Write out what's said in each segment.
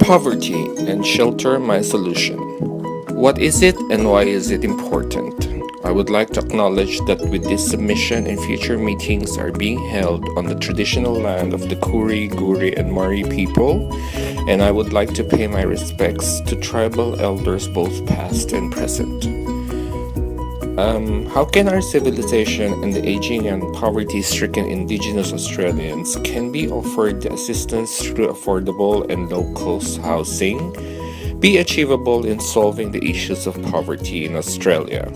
Poverty and shelter, my solution. What is it and why is it important? I would like to acknowledge that with this submission and future meetings are being held on the traditional land of the Kuri, Guri, and Mari people, and I would like to pay my respects to tribal elders both past and present. How can our civilization and the aging and poverty-stricken Indigenous Australians can be offered the assistance through affordable and low-cost housing be achievable in solving the issues of poverty in Australia?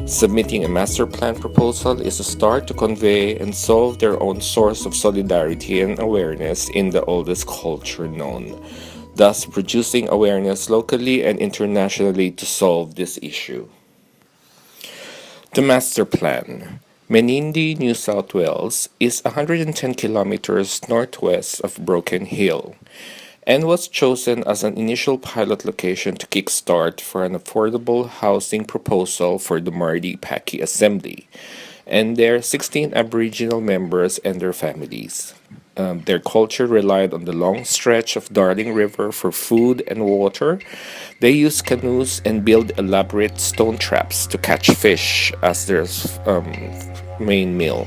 Submitting a master plan proposal is a start to convey and solve their own source of solidarity and awareness in the oldest culture known, thus producing awareness locally and internationally to solve this issue. The Master Plan. Menindee, New South Wales is 110 kilometers northwest of Broken Hill and was chosen as an initial pilot location to kickstart for an affordable housing proposal for the Mardi Paki Assembly and their 16 Aboriginal members and their families. Their culture relied on the long stretch of Darling River for food and water. They use canoes and build elaborate stone traps to catch fish as their main meal.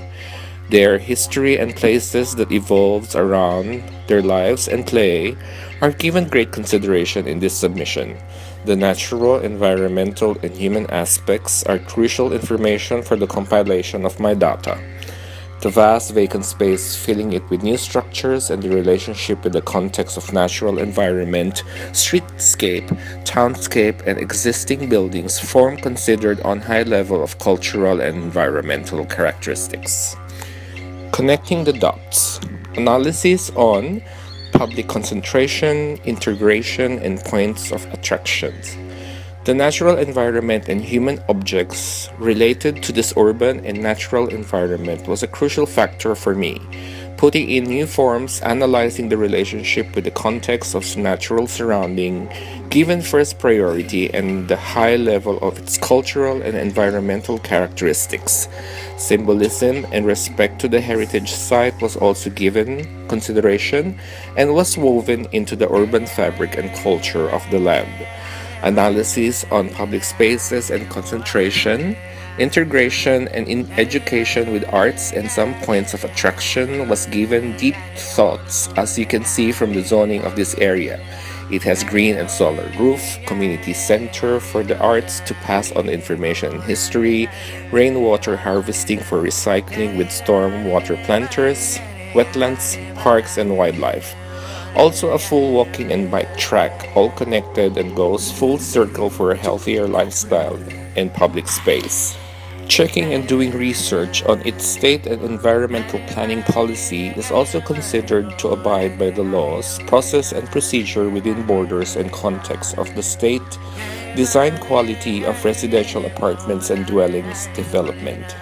Their history and places that evolves around their lives and play are given great consideration in this submission. The natural, environmental, and human aspects are crucial information for the compilation of my data. The vast vacant space filling it with new structures and the relationship with the context of natural environment, streetscape, townscape, and existing buildings form considered on high level of cultural and environmental characteristics. Connecting the dots. Analysis on public concentration, integration, and points of attractions. The natural environment and human objects related to this urban and natural environment was a crucial factor for me. Putting in new forms, analyzing the relationship with the context of natural surrounding, given first priority and the high level of its cultural and environmental characteristics. Symbolism and respect to the heritage site was also given consideration and was woven into the urban fabric and culture of the land. Analysis on public spaces and concentration, integration and in education with arts and some points of attraction was given deep thoughts as you can see from the zoning of this area. It has green and solar roof, community center for the arts to pass on information and history, rainwater harvesting for recycling with storm water planters, wetlands, parks and wildlife. Also a full walking and bike track, all connected and goes full circle for a healthier lifestyle and public space. Checking and doing research on its state and environmental planning policy is also considered to abide by the laws, process and procedure within borders and context of the state, design quality of residential apartments and dwellings development.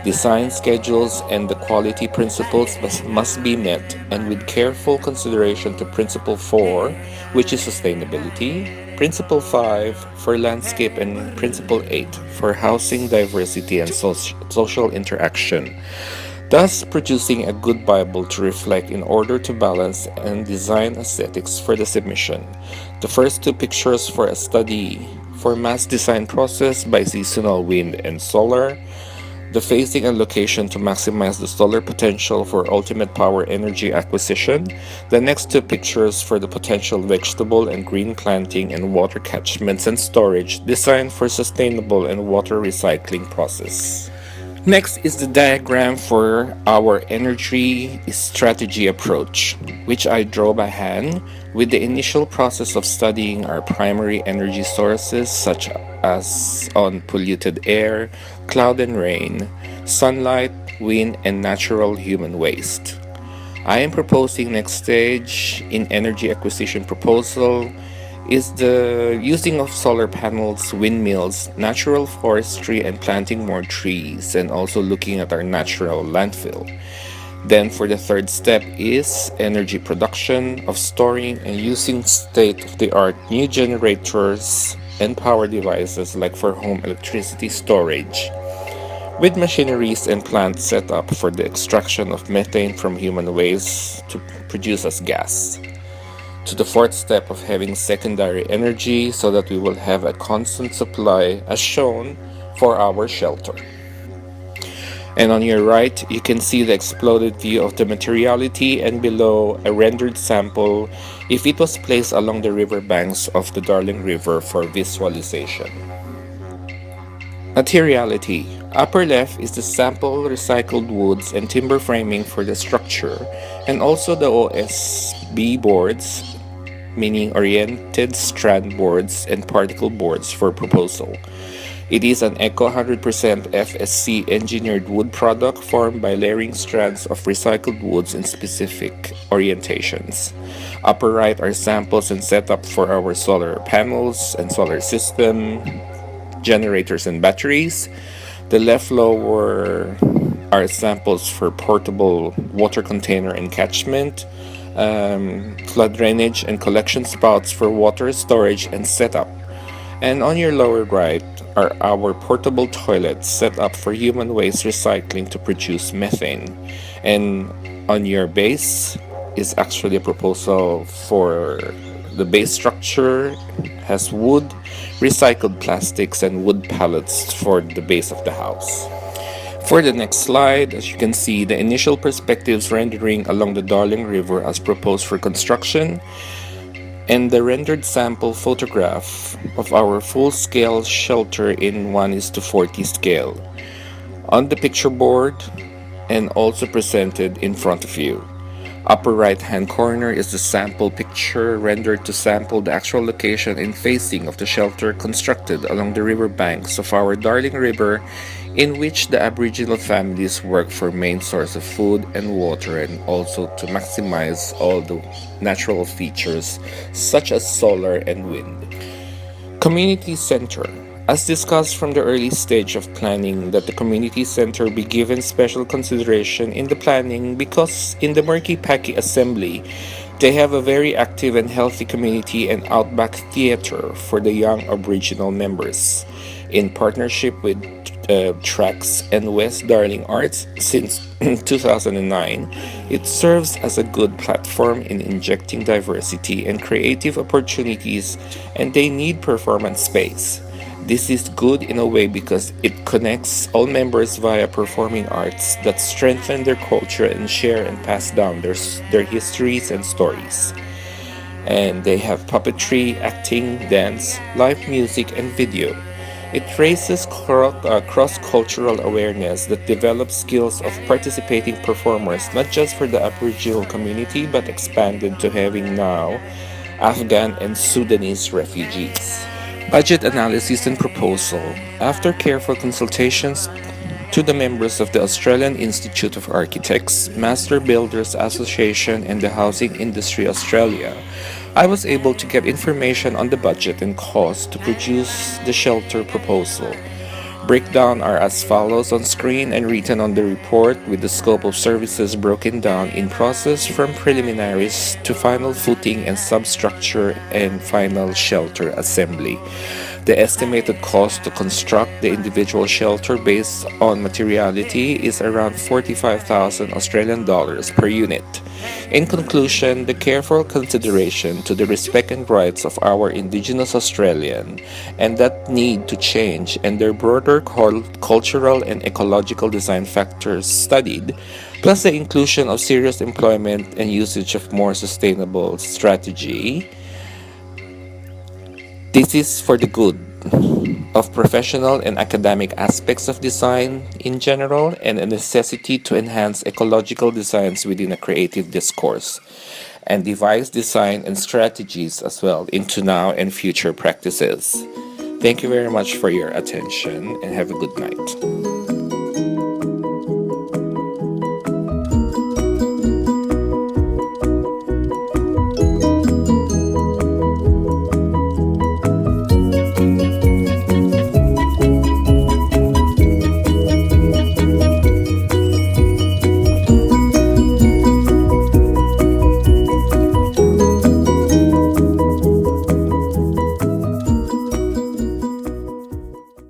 Design schedules and the quality principles must be met and with careful consideration to Principle 4, which is sustainability, Principle 5 for landscape and Principle 8 for housing diversity and social interaction, thus producing a good Bible to reflect in order to balance and design aesthetics for the submission. The first two pictures for a study for mass design process by seasonal wind and solar, the phasing and location to maximize the solar potential for ultimate power energy acquisition, the next two pictures for the potential vegetable and green planting and water catchments and storage designed for sustainable and water recycling process. Next is the diagram for our energy strategy approach, which I draw by hand with the initial process of studying our primary energy sources such as on polluted air, cloud and rain, sunlight, wind, and natural human waste. I am proposing next stage in energy acquisition proposal is the using of solar panels, windmills, natural forestry, and planting more trees, and also looking at our natural landfill. Then for the third step is energy production of storing and using state-of-the-art new generators and power devices like for home electricity storage, with machineries and plants set up for the extraction of methane from human waste to produce as gas. to the fourth step of having secondary energy so that we will have a constant supply as shown for our shelter. And on your right, you can see the exploded view of the materiality and below a rendered sample if it was placed along the river banks of the Darling River for visualization. Materiality. Upper left is the sample recycled woods and timber framing for the structure, and also the OSB boards, meaning oriented strand boards and particle boards for proposal. It is an Eco 100% FSC engineered wood product formed by layering strands of recycled woods in specific orientations. Upper right are samples and setup for our solar panels and solar system, generators and batteries. The left lower are samples for portable water container and catchment, flood drainage and collection spouts for water storage and setup. And on your lower right are our portable toilets set up for human waste recycling to produce methane. And on your base is actually a proposal for the base structure has wood, recycled plastics, and wood pallets for the base of the house. For the next slide, as you can see, the initial perspectives rendering along the Darling River as proposed for construction, and the rendered sample photograph of our full-scale shelter in 1:40 scale on the picture board and also presented in front of you. Upper right hand corner is the sample picture rendered to sample the actual location and facing of the shelter constructed along the river banks of our Darling River, in which the Aboriginal families work for main source of food and water, and also to maximize all the natural features such as solar and wind. Community Center. As discussed from the early stage of planning, that the community center be given special consideration in the planning because in the Murky Paki Assembly, they have a very active and healthy community and outback theater for the young Aboriginal members. In partnership with Trax and West Darling Arts since 2009, it serves as a good platform in injecting diversity and creative opportunities, and they need performance space. This is good in a way because it connects all members via performing arts that strengthen their culture and share and pass down their histories and stories. And they have puppetry, acting, dance, live music, and video. It raises cross cultural awareness that develops skills of participating performers not just for the Aboriginal community but expanded to having now Afghan and Sudanese refugees. Budget analysis and proposal. After careful consultations to the members of the Australian Institute of Architects, Master Builders Association, and the Housing Industry Australia, I was able to get information on the budget and cost to produce the shelter proposal. Breakdown are as follows on screen and written on the report, with the scope of services broken down in process from preliminaries to final footing and substructure and final shelter assembly. The estimated cost to construct the individual shelter based on materiality is around 45,000 Australian dollars per unit. In conclusion, the careful consideration to the respect and rights of our Indigenous Australian and that need to change and their broader cultural and ecological design factors studied, plus the inclusion of serious employment and usage of more sustainable strategy. This is for the good of professional and academic aspects of design in general, and a necessity to enhance ecological designs within a creative discourse and devise design and strategies as well into now and future practices. Thank you very much for your attention and have a good night.